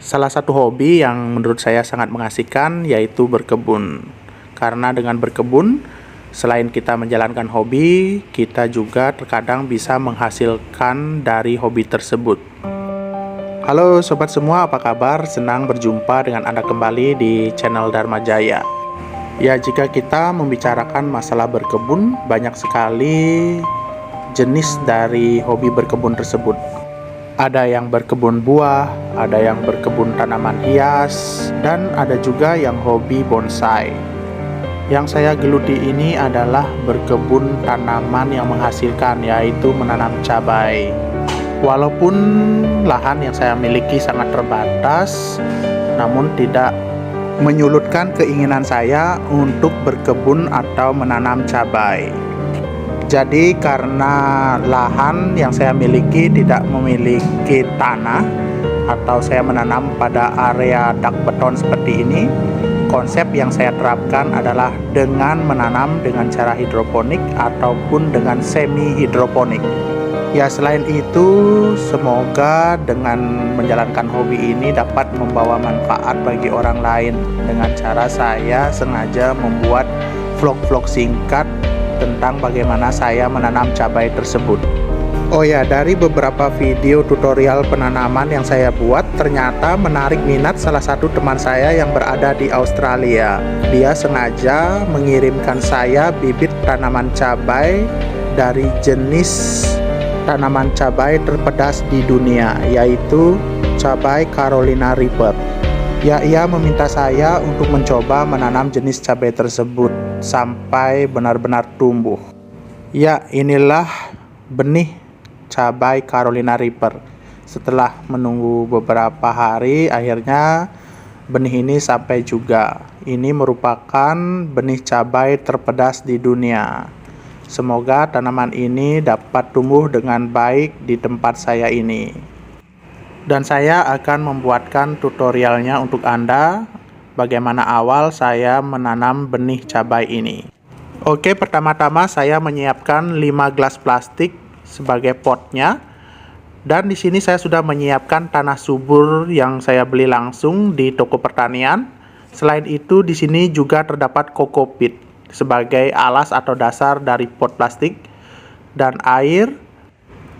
Salah satu hobi yang menurut saya sangat mengasihkan yaitu berkebun. Karena dengan berkebun, selain kita menjalankan hobi, kita juga terkadang bisa menghasilkan dari hobi tersebut. Halo sobat semua, apa kabar? Senang berjumpa dengan Anda kembali di channel Dharma Jaya. Ya, jika kita membicarakan masalah berkebun, banyak sekali jenis dari hobi berkebun tersebut. Ada yang berkebun buah, ada yang berkebun tanaman hias, dan ada juga yang hobi bonsai. Yang saya geluti ini adalah berkebun tanaman yang menghasilkan, yaitu menanam cabai. Walaupun lahan yang saya miliki sangat terbatas, namun tidak menyulutkan keinginan saya untuk berkebun atau menanam cabai. Jadi karena lahan yang saya miliki tidak memiliki tanah atau saya menanam pada area dak beton seperti ini, konsep yang saya terapkan adalah dengan menanam dengan cara hidroponik ataupun dengan semi hidroponik. Ya, selain itu semoga dengan menjalankan hobi ini dapat membawa manfaat bagi orang lain dengan cara saya sengaja membuat vlog-vlog singkat tentang bagaimana saya menanam cabai tersebut. Oh ya, dari beberapa video tutorial penanaman yang saya buat, ternyata menarik minat salah satu teman saya yang berada di Australia. Dia sengaja mengirimkan saya bibit tanaman cabai dari jenis tanaman cabai terpedas di dunia, yaitu cabai Carolina Reaper. Ya, ia meminta saya untuk mencoba menanam jenis cabai tersebut sampai benar-benar tumbuh. Ya, inilah benih cabai Carolina Reaper. Setelah menunggu beberapa hari, akhirnya benih ini sampai juga. Ini merupakan benih cabai terpedas di dunia. Semoga tanaman ini dapat tumbuh dengan baik di tempat saya ini. Dan saya akan membuatkan tutorialnya untuk Anda, bagaimana awal saya menanam benih cabai ini. Oke, pertama-tama saya menyiapkan 5 gelas plastik sebagai potnya. Dan di sini saya sudah menyiapkan tanah subur yang saya beli langsung di toko pertanian. Selain itu, di sini juga terdapat kokopit sebagai alas atau dasar dari pot plastik dan air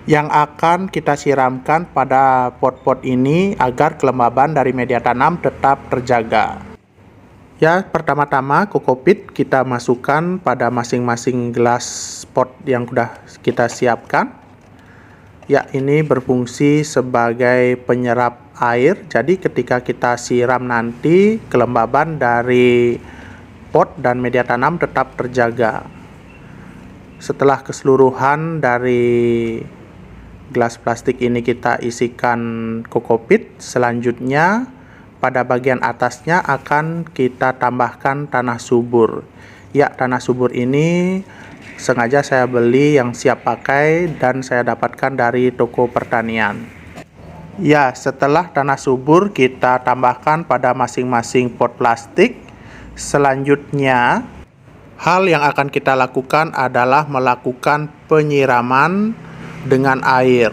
yang akan kita siramkan pada pot-pot ini agar kelembaban dari media tanam tetap terjaga. Ya, pertama-tama kokopit kita masukkan pada masing-masing gelas pot yang sudah kita siapkan. Ya, ini berfungsi sebagai penyerap air. Jadi ketika kita siram nanti, kelembaban dari pot dan media tanam tetap terjaga. Setelah keseluruhan dari gelas plastik ini kita isikan kokopit, selanjutnya pada bagian atasnya akan kita tambahkan tanah subur. Ya, tanah subur ini sengaja saya beli yang siap pakai dan saya dapatkan dari toko pertanian. Ya, setelah tanah subur kita tambahkan pada masing-masing pot plastik, selanjutnya hal yang akan kita lakukan adalah melakukan penyiraman dengan air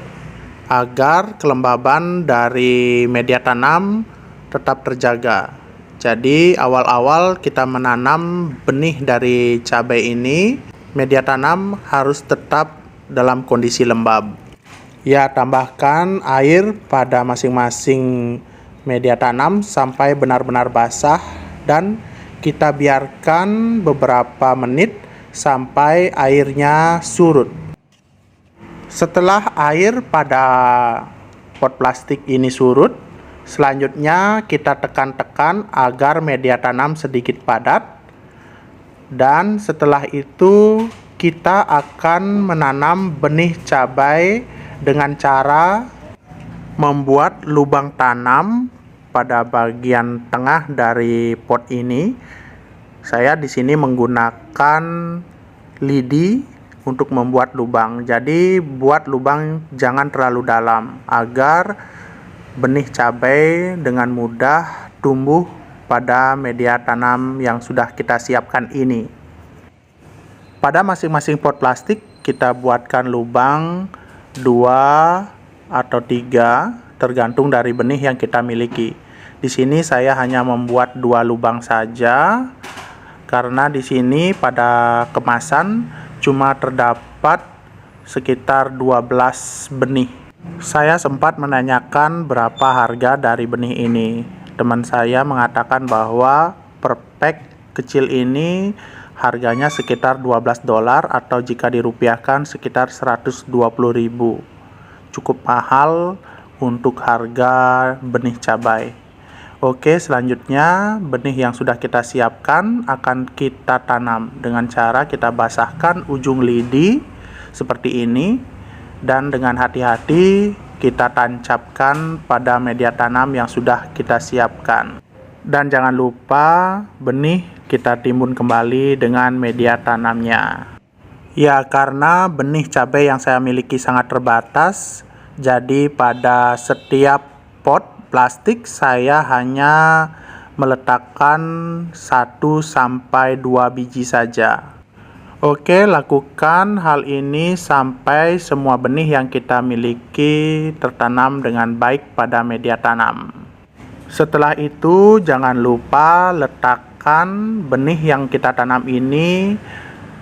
agar kelembaban dari media tanam tetap terjaga. Jadi awal-awal kita menanam benih dari cabai ini, media tanam harus tetap dalam kondisi lembab. Ya, tambahkan air pada masing-masing media tanam sampai benar-benar basah dan kita biarkan beberapa menit sampai airnya surut. Setelah air pada pot plastik ini surut, selanjutnya kita tekan-tekan agar media tanam sedikit padat. Dan setelah itu kita akan menanam benih cabai dengan cara membuat lubang tanam pada bagian tengah dari pot ini. Saya di sini menggunakan lidi untuk membuat lubang. Jadi buat lubang jangan terlalu dalam agar benih cabai dengan mudah tumbuh pada media tanam yang sudah kita siapkan ini. Pada masing-masing pot plastik kita buatkan lubang 2 atau 3 tergantung dari benih yang kita miliki. Di sini saya hanya membuat 2 lubang saja, karena di sini pada kemasan cuma terdapat sekitar 12 benih. Saya sempat menanyakan berapa harga dari benih ini. Teman saya mengatakan bahwa per pack kecil ini harganya sekitar $12 atau jika dirupiahkan sekitar 120.000. Cukup mahal untuk harga benih cabai. Oke, selanjutnya benih yang sudah kita siapkan akan kita tanam dengan cara kita basahkan ujung lidi seperti ini, dan dengan hati-hati kita tancapkan pada media tanam yang sudah kita siapkan. Dan jangan lupa benih kita timbun kembali dengan media tanamnya. Ya, karena benih cabai yang saya miliki sangat terbatas, jadi pada setiap pot plastik saya hanya meletakkan 1-2 biji saja. Oke, lakukan hal ini sampai semua benih yang kita miliki tertanam dengan baik pada media tanam. Setelah itu, jangan lupa letakkan benih yang kita tanam ini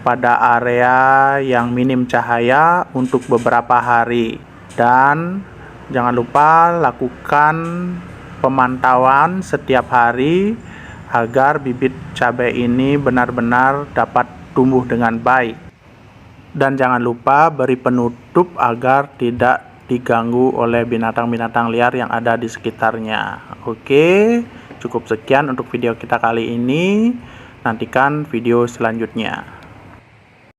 pada area yang minim cahaya untuk beberapa hari. Dan jangan lupa lakukan pemantauan setiap hari agar bibit cabai ini benar-benar dapat tumbuh dengan baik. Dan jangan lupa beri penutup agar tidak diganggu oleh binatang-binatang liar yang ada di sekitarnya. Oke, cukup sekian untuk video kita kali ini. Nantikan video selanjutnya.